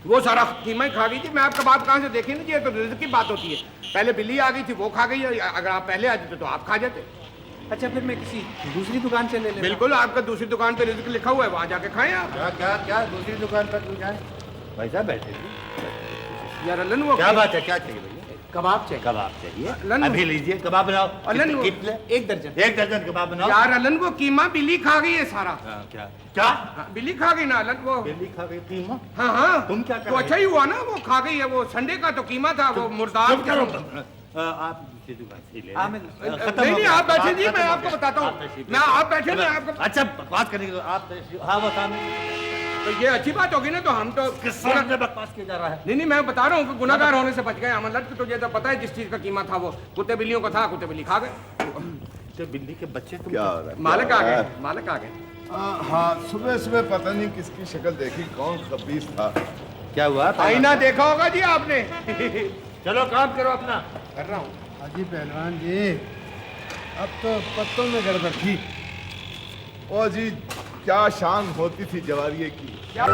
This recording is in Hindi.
वो सारा कीमा ही खा गई थी। मैं आप कबाब कहाँ से देखे नहीं, ये तो रिज़्क की बात होती है। पहले बिल्ली आ गई थी, वो खा गई, अगर आप पहले आ जाते तो आप खा जाते। अच्छा फिर मैं किसी दूसरी दुकान से ले लेता। बिल्कुल, आपका दूसरी दुकान पे रिज़्क लिखा हुआ है, वहाँ जाके खाएं आप। क्या क्या क्या दूसरी दुकान पर तू जाए? भाई साहब बैठे यार अलन वो क्या बात है, क्या चाहिए भैया? कबाब चाहिए। कबाब चाहिए, अलन अभी लीजिए कबाब बनाओ। अलन वो कितने? 1 दर्जन। 1 दर्जन कबाब बनाओ। यार अलन वो कीमा बिल्ली खा गई है सारा। क्या क्या? हाँ, बिल्ली खा गई ना अलन वो। बिल्ली खा गई कीमा? हाँ हाँ, तुम क्या कर तो रहे अच्छा ही हुआ ना, वो खा गई है। वो संडे का तो कीमा था, वो मुर्दार। चुप करो। आप दूसरी दुकान से ही ले हाँ, लें। मैं- खत्म नहीं हो नहीं, गया। आप बैठे जी, खत्म मैं हो आपको गया। बताता आप हूँ। तशरीफ मैं आप बैठे, मैं आपको। अच्छा बकवास करने के आप तशरीफ- हाँ वो सामने तो ये अच्छी बात होगी ना, तो हम तो किस सामने बकवास किया जा रहा है? नहीं, मैं बता रहा हूँ कि गुनाहगार होने से बच गए अमन लट। तुझे तो पता है जिस चीज का कीमा था, वो कुत्ते बिल्लियों का था, कुत्ते बिल्ली खा गए। तो बिल्ली के बच्चे तुम क्या हो रहा है? मालिक आ गए, मालिक आ गए। हाँ, सुबह सुबह पता नहीं किसकी शक्ल देखी, कौन खबीस था। क्या हुआ? आईना देखा होगा जी आपने। चलो काम करो अपना। कर रहा हूँ। हाजी पहलवान जी, अब तो पत्तों में गड़बड़ थी। ओ जी, क्या शान होती थी जवारिये की। क्या